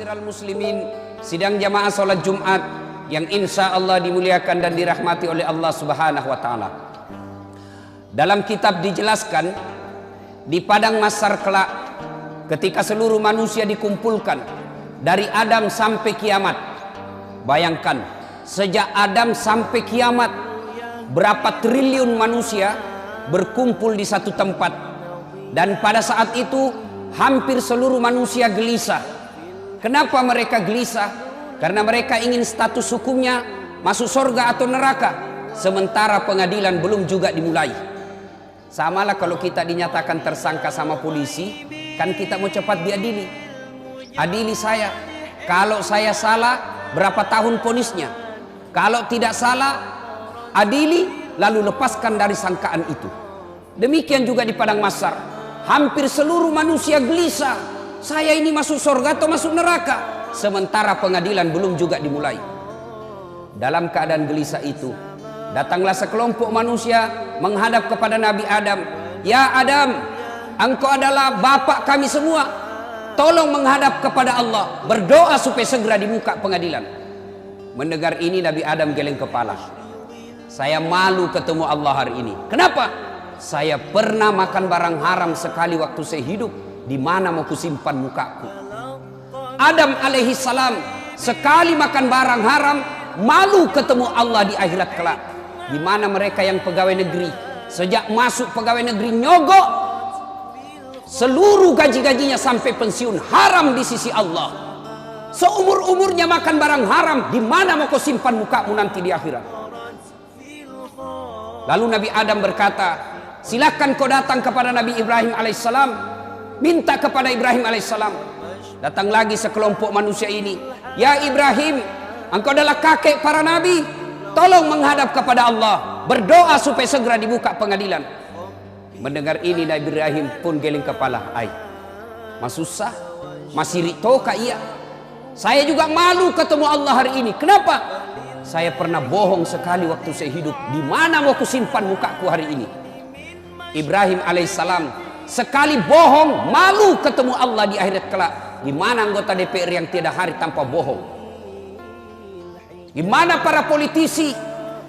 Ma'asyiral muslimin, sidang jamaah salat Jumat yang insya Allah dimuliakan dan dirahmati oleh Allah Subhanahu wa taala. Dalam kitab dijelaskan di padang mahsyar kelak ketika seluruh manusia dikumpulkan dari Adam sampai kiamat. Bayangkan, sejak Adam sampai kiamat berapa triliun manusia berkumpul di satu tempat, dan pada saat itu hampir seluruh manusia gelisah. Kenapa mereka gelisah? Karena mereka ingin status hukumnya masuk surga atau neraka, sementara pengadilan belum juga dimulai. Samalah kalau kita dinyatakan tersangka sama polisi, kan kita mau cepat diadili. Adili saya, kalau saya salah berapa tahun vonisnya, kalau tidak salah adili lalu lepaskan dari sangkaan itu. Demikian juga di padang mahsyar, hampir seluruh manusia gelisah, saya ini masuk surga atau masuk neraka, sementara pengadilan belum juga dimulai. Dalam keadaan gelisah itu, datanglah sekelompok manusia menghadap kepada Nabi Adam. Ya Adam, engkau adalah bapak kami semua, tolong menghadap kepada Allah, berdoa supaya segera dibuka pengadilan. Mendengar ini Nabi Adam geleng kepala. Saya malu ketemu Allah hari ini. Kenapa? Saya pernah makan barang haram sekali waktu saya hidup. Di mana mau kusimpan mukaku? Adam alaihi salam sekali makan barang haram, malu ketemu Allah di akhirat kelak. Di mana mereka yang pegawai negeri, sejak masuk pegawai negeri nyogok, seluruh gaji-gajinya sampai pensiun haram di sisi Allah. Seumur-umurnya makan barang haram, di mana mau kau simpan mukamu nanti di akhirat? Lalu Nabi Adam berkata, silakan kau datang kepada Nabi Ibrahim alaihissalam, minta kepada Ibrahim alaihissalam. Datang lagi sekelompok manusia ini. Ya Ibrahim, engkau adalah kakek para nabi, tolong menghadap kepada Allah, berdoa supaya segera dibuka pengadilan. Mendengar ini Nabi Ibrahim pun geleng kepala. Masusah, masih ritoka iya. Saya juga malu ketemu Allah hari ini. Kenapa? Saya pernah bohong sekali waktu saya hidup. Di mana mau kusimpan mukaku hari ini? Ibrahim alaihissalam sekali bohong, malu ketemu Allah di akhirat kelak. Di mana anggota DPR yang tiada hari tanpa bohong? Di mana para politisi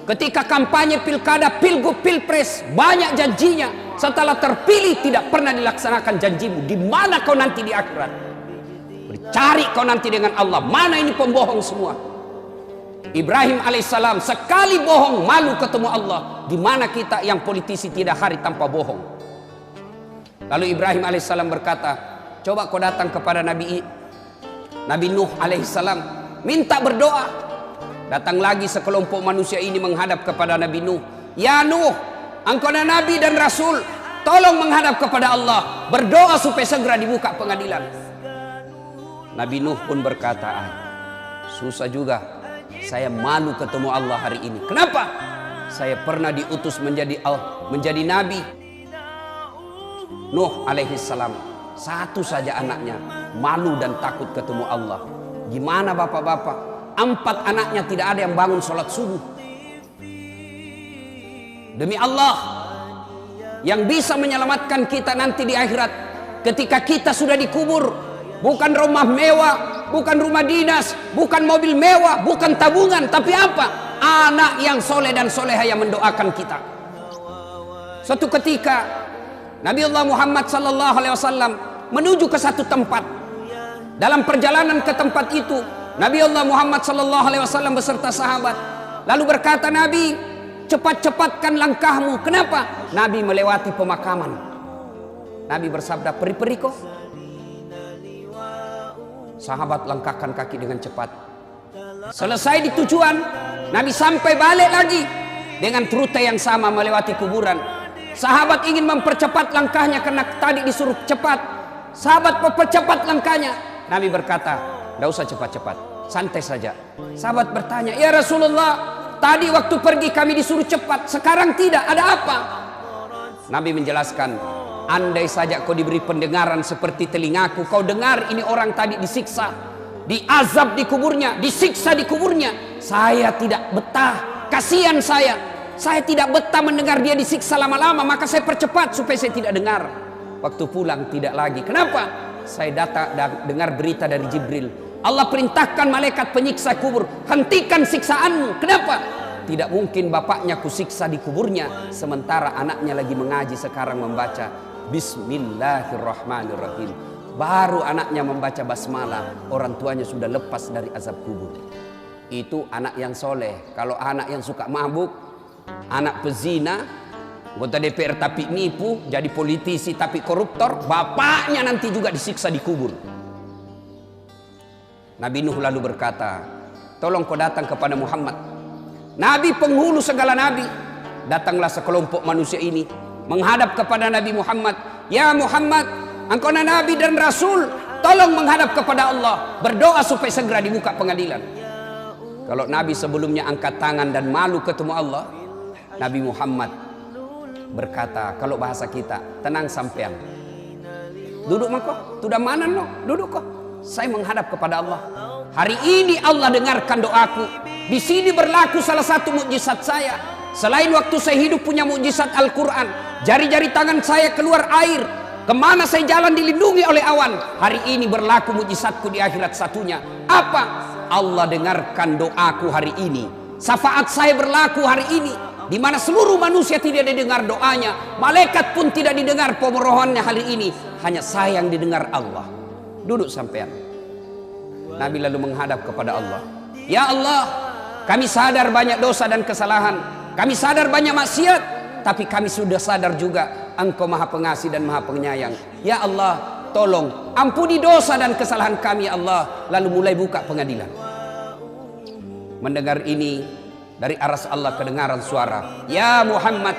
ketika kampanye pilkada, pilgub, pilpres banyak janjinya, setelah terpilih tidak pernah dilaksanakan janjimu? Di mana kau nanti di akhirat? Cari kau nanti dengan Allah. Mana ini pembohong semua? Ibrahim alaihissalam sekali bohong, malu ketemu Allah. Di mana kita yang politisi tidak hari tanpa bohong? Lalu Ibrahim alaihissalam berkata, coba kau datang kepada Nabi Nuh alaihissalam, minta berdoa. Datang lagi sekelompok manusia ini menghadap kepada Nabi Nuh. Ya Nuh, engkau adalah Nabi dan Rasul, tolong menghadap kepada Allah, berdoa supaya segera dibuka pengadilan. Nabi Nuh pun berkata, susah juga, saya malu ketemu Allah hari ini. Kenapa? Saya pernah diutus menjadi nabi. Nuh alaihissalam satu saja anaknya, malu dan takut ketemu Allah. Gimana bapak-bapak? 4 anaknya tidak ada yang bangun sholat subuh. Demi Allah, yang bisa menyelamatkan kita nanti di akhirat ketika kita sudah dikubur, bukan rumah mewah, bukan rumah dinas, bukan mobil mewah, bukan tabungan, tapi apa? Anak yang soleh dan soleha yang mendoakan kita. Suatu ketika Nabi Allah Muhammad sallallahu alaihi wasallam menuju ke satu tempat. Dalam perjalanan ke tempat itu, Nabi Allah Muhammad sallallahu alaihi wasallam beserta sahabat. Lalu berkata Nabi, cepat-cepatkan langkahmu. Kenapa? Nabi melewati pemakaman. Nabi bersabda, peri-peri kok. Sahabat langkahkan kaki dengan cepat. Selesai di tujuan, Nabi sampai balik lagi dengan rute yang sama melewati kuburan. Sahabat ingin mempercepat langkahnya karena tadi disuruh cepat. Sahabat mempercepat langkahnya. Nabi berkata, tidak usah cepat-cepat, santai saja. Sahabat bertanya, ya Rasulullah, tadi waktu pergi kami disuruh cepat, sekarang tidak, ada apa? Nabi menjelaskan, andai saja kau diberi pendengaran seperti telingaku, kau dengar ini orang tadi disiksa, diazab di kuburnya, disiksa di kuburnya. Saya tidak betah, kasihan saya tidak betah mendengar dia disiksa lama-lama, maka saya percepat supaya saya tidak dengar. Waktu pulang tidak lagi. Kenapa? Saya dengar berita dari Jibril, Allah perintahkan malaikat penyiksa kubur, hentikan siksaanmu. Kenapa? Tidak mungkin bapaknya kusiksa di kuburnya sementara anaknya lagi mengaji sekarang membaca Bismillahirrahmanirrahim. Baru anaknya membaca basmalah, orang tuanya sudah lepas dari azab kubur. Itu anak yang soleh. Kalau anak yang suka mabuk, anak pezina, anggota DPR tapi nipu, jadi politisi tapi koruptor, bapaknya nanti juga disiksa di kubur. Nabi Nuh lalu berkata, tolong kau datang kepada Muhammad, Nabi penghulu segala nabi. Datanglah sekelompok manusia ini menghadap kepada Nabi Muhammad. Ya Muhammad, engkau Nabi dan Rasul, tolong menghadap kepada Allah, berdoa supaya segera dibuka pengadilan. Kalau Nabi sebelumnya angkat tangan dan malu ketemu Allah, Nabi Muhammad berkata, kalau bahasa kita, tenang sampean, duduk mako, sudah mana no, duduk kok, saya menghadap kepada Allah. Hari ini Allah dengarkan doaku. Di sini berlaku salah satu mukjizat saya. Selain waktu saya hidup punya mukjizat Al-Quran, jari-jari tangan saya keluar air, kemana saya jalan dilindungi oleh awan. Hari ini berlaku mukjizatku di akhirat satunya. Apa? Allah dengarkan doaku hari ini. Syafaat saya berlaku hari ini, di mana seluruh manusia tidak didengar doanya, malaikat pun tidak didengar pemohonannya hari ini. Hanya saya yang didengar Allah. Duduk sampean. Nabi lalu menghadap kepada Allah. Ya Allah, kami sadar banyak dosa dan kesalahan, kami sadar banyak maksiat, tapi kami sudah sadar juga Engkau Maha Pengasih dan Maha Penyayang. Ya Allah, tolong ampuni dosa dan kesalahan kami ya Allah. Lalu mulai buka pengadilan. Mendengar ini, dari aras Allah kedengaran suara, ya Muhammad,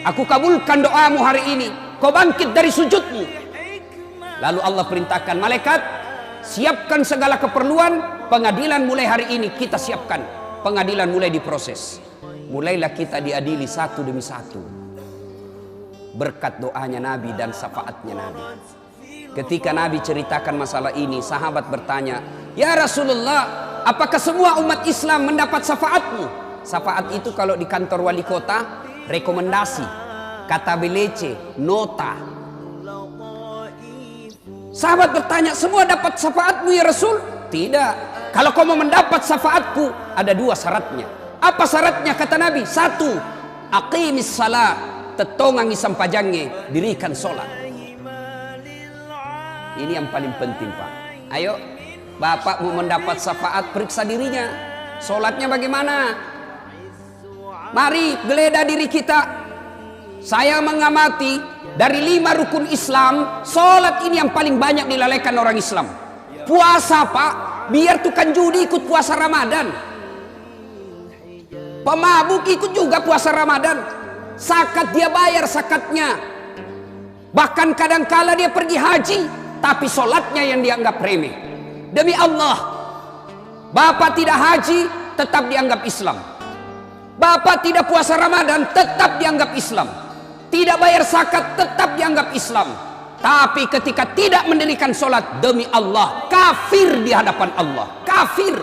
aku kabulkan doamu hari ini, kau bangkit dari sujudmu. Lalu Allah perintahkan malaikat, siapkan segala keperluan, pengadilan mulai hari ini kita siapkan. Pengadilan mulai diproses. Mulailah kita diadili satu demi satu. Berkat doanya Nabi dan syafaatnya Nabi. Ketika Nabi ceritakan masalah ini, sahabat bertanya, ya Rasulullah, apakah semua umat Islam mendapat syafaatmu? Syafaat itu kalau di kantor wali kota, rekomendasi, kata belece, nota. Sahabat bertanya, semua dapat syafaatmu ya Rasul? Tidak. Kalau kau mau mendapat syafaatku, ada dua syaratnya. Apa syaratnya? Kata Nabi, satu, aqimis salah, tetongangi sampajangnya, dirikan sholat. Ini yang paling penting Pak. Ayo, Bapak mau mendapat syafaat, periksa dirinya. Sholatnya bagaimana? Mari geledah diri kita. Saya mengamati dari 5 rukun Islam, sholat ini yang paling banyak dilalaikan orang Islam. Puasa Pak, biar tukang judi ikut puasa Ramadan, pemabuk ikut juga puasa Ramadan, zakat dia bayar zakatnya, bahkan kadangkala dia pergi haji, tapi sholatnya yang dianggap remeh. Demi Allah, Bapak tidak haji tetap dianggap Islam, Bapak tidak puasa Ramadan tetap dianggap Islam, tidak bayar zakat tetap dianggap Islam. Tapi ketika tidak mendirikan sholat, demi Allah, kafir di hadapan Allah. Kafir.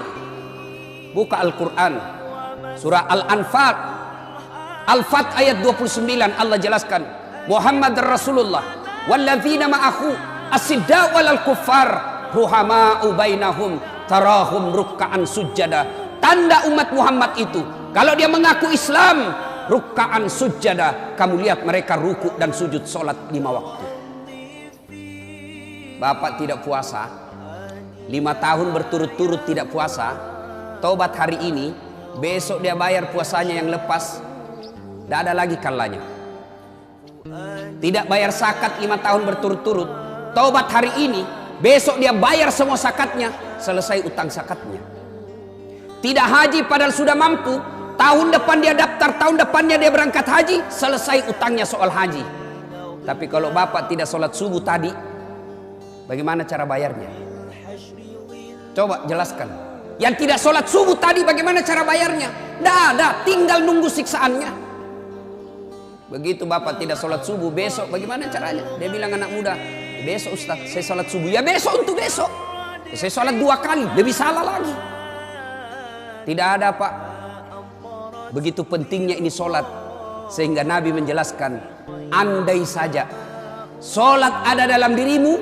Buka Al-Quran, surah Al-Anfal, Al-Fat ayat 29, Allah jelaskan, Muhammad Rasulullah walladzina ma'ahu asidda walal kuffar ruhama'u bainahum tarahum rukka'an sujada. Tanda umat Muhammad itu, kalau dia mengaku Islam, rukka'an sujada, kamu lihat mereka ruku dan sujud sholat 5 waktu. Bapak tidak puasa 5 tahun berturut-turut tidak puasa, taubat hari ini, besok dia bayar puasanya yang lepas, tidak ada lagi kalanya. Tidak bayar zakat 5 tahun berturut-turut, taubat hari ini, besok dia bayar semua zakatnya, selesai utang zakatnya. Tidak haji padahal sudah mampu, tahun depan dia daftar, tahun depannya dia berangkat haji, selesai utangnya soal haji. Tapi kalau Bapak tidak sholat subuh tadi, bagaimana cara bayarnya? Coba jelaskan. Yang tidak sholat subuh tadi bagaimana cara bayarnya? Tidak ada, tinggal nunggu siksaannya. Begitu Bapak tidak sholat subuh, besok bagaimana caranya? Dia bilang anak muda, besok Ustaz saya sholat subuh. Ya besok untuk besok. Ya, saya sholat 2 kali, lebih salah lagi. Tidak ada Pak. Begitu pentingnya ini sholat, sehingga Nabi menjelaskan, andai saja sholat ada dalam dirimu,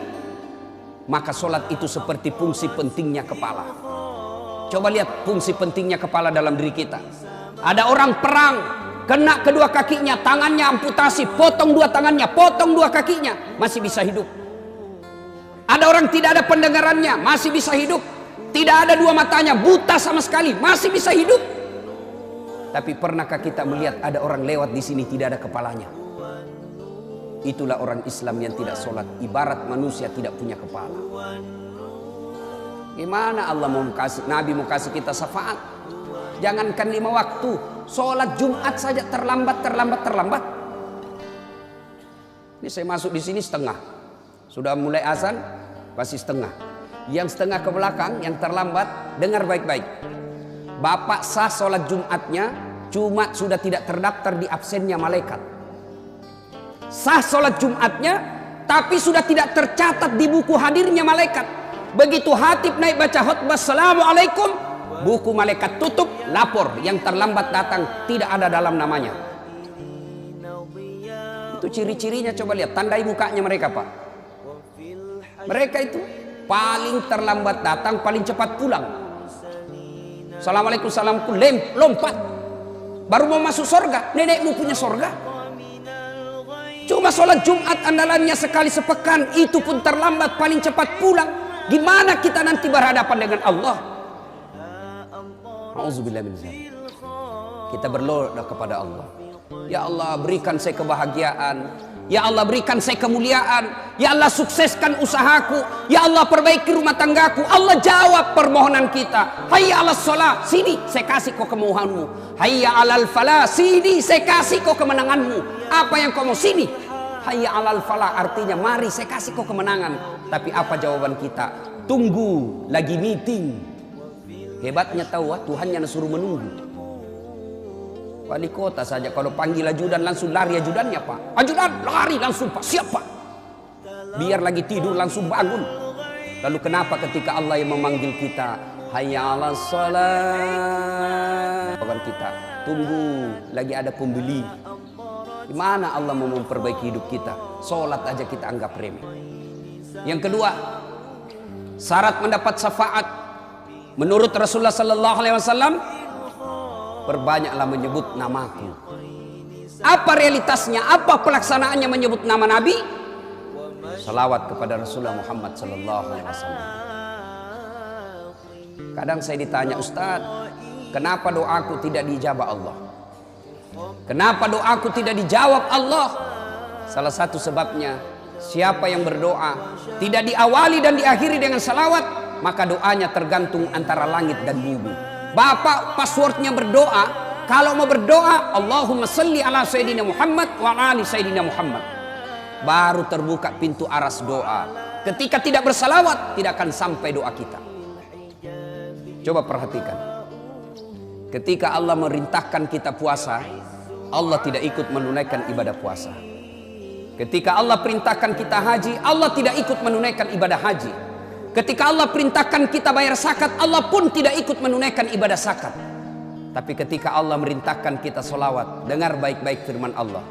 maka sholat itu seperti fungsi pentingnya kepala. Coba lihat fungsi pentingnya kepala dalam diri kita. Ada orang perang, kena kedua kakinya, tangannya amputasi, potong dua tangannya, potong dua kakinya, masih bisa hidup. Ada orang tidak ada pendengarannya, masih bisa hidup. Tidak ada dua matanya, buta sama sekali, masih bisa hidup. Tapi pernahkah kita melihat ada orang lewat di sini tidak ada kepalanya? Itulah orang Islam yang tidak sholat, ibarat manusia tidak punya kepala. Gimana Allah mau kasih, Nabi mau kasih kita syafaat? Jangankan 5 waktu, sholat Jumat saja terlambat. Ini saya masuk di sini setengah, sudah mulai azan masih setengah. Yang setengah ke belakang, yang terlambat, dengar baik-baik. Bapak sah sholat Jumatnya, cuma sudah tidak terdaftar di absennya malaikat. Sah sholat Jumatnya, tapi sudah tidak tercatat di buku hadirnya malaikat. Begitu hatib naik baca khutbah assalamualaikum, buku malaikat tutup, lapor yang terlambat datang tidak ada dalam namanya. Itu ciri-cirinya, coba lihat, tandai mukanya mereka, Pak. Mereka itu paling terlambat datang, paling cepat pulang. Assalamualaikum, assalamualaikum, lompat. Baru mau masuk surga, nenekmu punya surga. Cuma sholat Jumat andalannya sekali sepekan, itu pun terlambat, paling cepat pulang. Gimana kita nanti berhadapan dengan Allah? Auzubillah min dzalik. Kita berdoa kepada Allah. Ya Allah, berikan saya kebahagiaan. Ya Allah, berikan saya kemuliaan. Ya Allah, sukseskan usahaku. Ya Allah, perbaiki rumah tanggaku. Allah jawab permohonan kita. Hayya 'alas shalah, sini saya kasih kau kemohonanmu. Hayya 'alal falah, sini saya kasih kau kemenanganmu. Apa yang kau mau, sini. Hayya 'alal falah artinya mari saya kasih kau kemenangan. Tapi apa jawaban kita? Tunggu, lagi meeting. Hebatnya tahu, Tuhannya suruh menunggu. Wali kota saja kalau panggil ajudan langsung lari ajudannya, Pak. Ajudan lari langsung, Pak. Siapa? Biar lagi tidur langsung bangun. Lalu kenapa ketika Allah yang memanggil kita, hayya 'alas shalah, kita tunggu, lagi ada pembeli. Gimana Allah mau memperbaiki hidup kita? Sholat aja kita anggap remeh. Yang kedua, syarat mendapat syafaat menurut Rasulullah sallallahu alaihi wasallam, perbanyaklah menyebut namaku. Apa realitasnya? Apa pelaksanaannya menyebut nama Nabi? Salawat kepada Rasulullah Muhammad sallallahu alaihi wasallam. Kadang saya ditanya, Ustaz, kenapa doaku tidak dijabah Allah? Kenapa doaku tidak dijawab Allah? Salah satu sebabnya, siapa yang berdoa tidak diawali dan diakhiri dengan salawat, maka doanya tergantung antara langit dan bumi. Bapak passwordnya berdoa, kalau mau berdoa Allahumma salli ala Sayyidina Muhammad wa ali Sayyidina Muhammad, baru terbuka pintu aras doa. Ketika tidak bersalawat, tidak akan sampai doa kita. Coba perhatikan, ketika Allah merintahkan kita puasa, Allah tidak ikut menunaikan ibadah puasa. Ketika Allah perintahkan kita haji, Allah tidak ikut menunaikan ibadah haji. Ketika Allah perintahkan kita bayar zakat, Allah pun tidak ikut menunaikan ibadah zakat. Tapi ketika Allah merintahkan kita sholawat, dengar baik-baik firman Allah,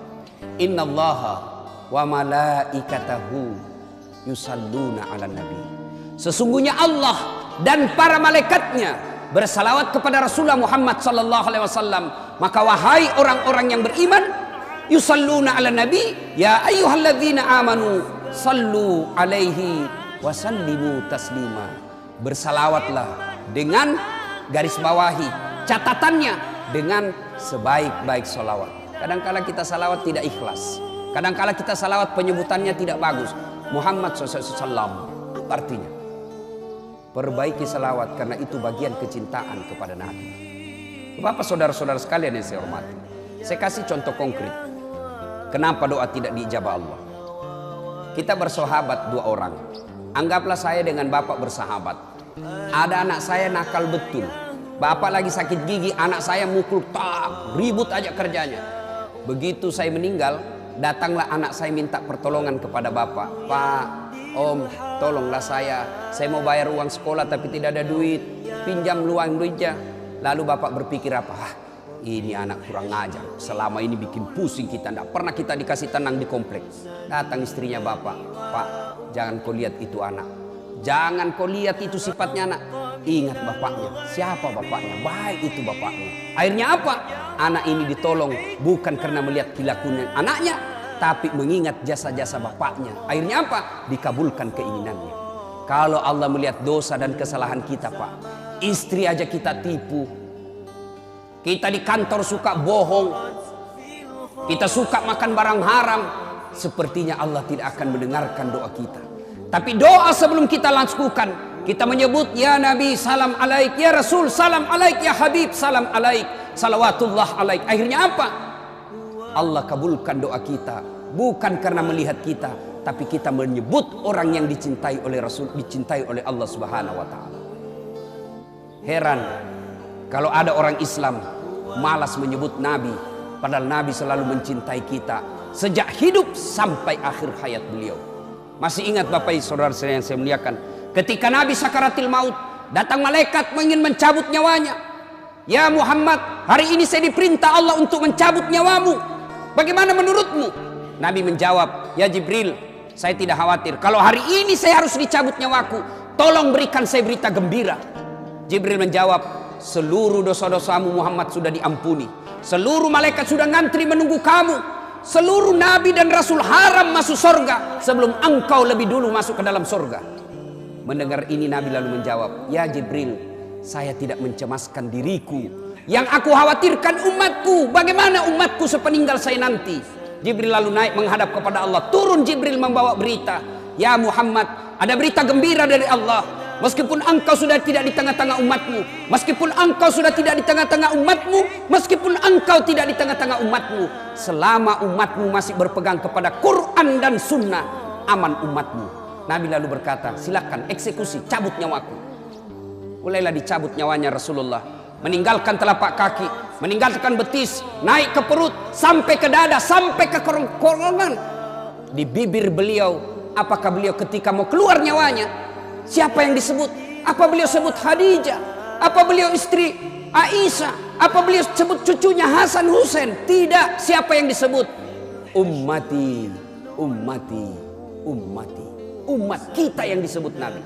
innallaha wa malaikatahu yusalluna ala nabi. Sesungguhnya Allah dan para malaikatnya bersalawat kepada Rasulullah Muhammad sallallahu alaihi wasallam. Maka wahai orang-orang yang beriman, yusalluna ala nabi, ya ayyuhalladzina amanu sallu alaihi wasallimu taslima. Bersalawatlah dengan garis bawahi catatannya dengan sebaik-baik salawat. Kadangkala kita salawat tidak ikhlas, kadangkala kita salawat penyebutannya tidak bagus. Muhammad SAW, apa artinya? Perbaiki salawat, karena itu bagian kecintaan kepada Nabi. Bapak saudara-saudara sekalian yang saya hormati, saya kasih contoh konkret kenapa doa tidak diijabah Allah. Kita bersahabat 2 orang. Anggaplah saya dengan bapak bersahabat. Ada anak saya nakal betul. Bapak lagi sakit gigi, anak saya mukul, tak, ribut aja kerjanya. Begitu saya meninggal, datanglah anak saya minta pertolongan kepada bapak. Pak, Om, tolonglah saya mau bayar uang sekolah tapi tidak ada duit, pinjam luang duitnya. Lalu bapak berpikir apa? Ini anak kurang ngajar, selama ini bikin pusing kita, tidak pernah kita dikasih tenang di kompleks. Datang istrinya bapak, Pak, jangan kau lihat itu anak, Jangan kau lihat itu sifatnya anak. Ingat bapaknya. Siapa bapaknya? Baik itu bapaknya. Akhirnya apa? Anak ini ditolong bukan karena melihat kelakuan anaknya, tapi mengingat jasa-jasa bapaknya. Akhirnya apa? Dikabulkan keinginannya. Kalau Allah melihat dosa dan kesalahan kita, Pak, istri aja kita tipu. Kita di kantor suka bohong. Kita suka makan barang haram. Sepertinya Allah tidak akan mendengarkan doa kita. Tapi doa sebelum kita lakukan, kita menyebut ya Nabi salam alaik, ya Rasul salam alaik, ya Habib salam alaik, salawatullah alaik. Akhirnya apa? Allah kabulkan doa kita. Bukan karena melihat kita, tapi kita menyebut orang yang dicintai oleh Rasul, dicintai oleh Allah Subhanahu wa taala. Heran kalau ada orang Islam malas menyebut Nabi, padahal Nabi selalu mencintai kita sejak hidup sampai akhir hayat beliau. Masih ingat Bapak Ibu Saudara yang saya muliakan, ketika Nabi sakaratil maut, datang malaikat ingin mencabut nyawanya. Ya Muhammad, hari ini saya diperintah Allah untuk mencabut nyawamu. Bagaimana menurutmu? Nabi menjawab, ya Jibril, saya tidak khawatir. Kalau hari ini saya harus dicabut nyawaku, tolong berikan saya berita gembira. Jibril menjawab, seluruh dosa-dosamu Muhammad sudah diampuni. Seluruh malaikat sudah ngantri menunggu kamu. Seluruh nabi dan rasul haram masuk surga sebelum engkau lebih dulu masuk ke dalam surga. Mendengar ini Nabi lalu menjawab, ya Jibril, saya tidak mencemaskan diriku. Yang aku khawatirkan umatku. Bagaimana umatku sepeninggal saya nanti? Jibril lalu naik menghadap kepada Allah. Turun Jibril membawa berita, ya Muhammad, ada berita gembira dari Allah. Meskipun engkau sudah tidak di tengah-tengah umatmu, meskipun engkau sudah tidak di tengah-tengah umatmu, meskipun engkau tidak di tengah-tengah umatmu, selama umatmu masih berpegang kepada Quran dan Sunnah, aman umatmu. Nabi lalu berkata, silakan eksekusi, cabut nyawaku. Mulailah dicabut nyawanya Rasulullah. Meninggalkan telapak kaki, meninggalkan betis, naik ke perut, sampai ke dada, sampai ke kerongkongan. Di bibir beliau, apakah beliau ketika mau keluar nyawanya, siapa yang disebut? Apa beliau sebut Khadijah? Apa beliau istri Aisyah? Apa beliau sebut cucunya Hasan Husain? Tidak. Siapa yang disebut? Ummati, ummati, ummati. Umat kita yang disebut Nabi.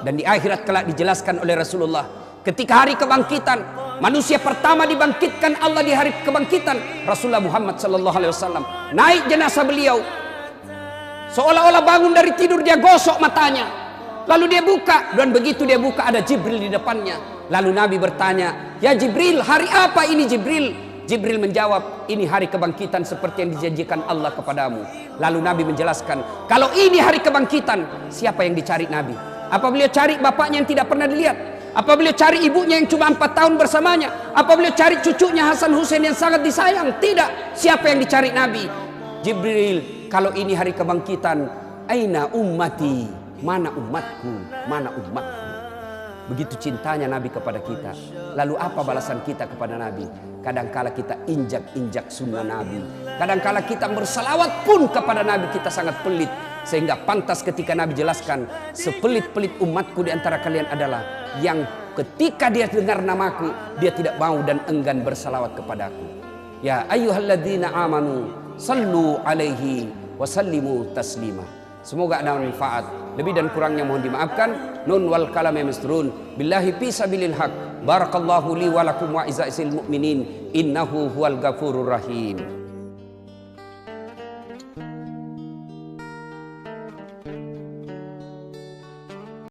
Dan di akhirat kelak dijelaskan oleh Rasulullah, ketika hari kebangkitan, manusia pertama dibangkitkan Allah di hari kebangkitan, Rasulullah Muhammad SAW. Naik jenazah beliau, seolah-olah bangun dari tidur dia gosok matanya. Lalu dia buka, dan begitu dia buka ada Jibril di depannya. Lalu Nabi bertanya, ya Jibril, hari apa ini Jibril? Jibril menjawab, ini hari kebangkitan seperti yang dijanjikan Allah kepadamu. Lalu Nabi menjelaskan, kalau ini hari kebangkitan, siapa yang dicari Nabi? Apa beliau cari bapaknya yang tidak pernah dilihat? Apa beliau cari ibunya yang cuma 4 tahun bersamanya? Apa beliau cari cucunya Hasan Husain yang sangat disayang? Tidak. Siapa yang dicari Nabi? Jibril, kalau ini hari kebangkitan, aina ummati? Mana umatku? Mana umatku? Begitu cintanya Nabi kepada kita. Lalu apa balasan kita kepada Nabi? Kadangkala kita injak-injak sunnah Nabi. Kadangkala kita bersalawat pun kepada Nabi kita sangat pelit. Sehingga pantas ketika Nabi jelaskan, sepelit-pelit umatku di antara kalian adalah yang ketika dia dengar namaku, dia tidak mau dan enggan bersalawat kepadaku. Ya ayyuhalladzina amanu sallu alaihi wasallimu taslima. Semoga ada manfaat. Lebih dan kurangnya mohon dimaafkan. Nun wal kalam misrun. Billahi fi sabilil haq. Barakallahu li wa lakum wa izaisil mu'minin. Innahu huwal ghafurur rahim.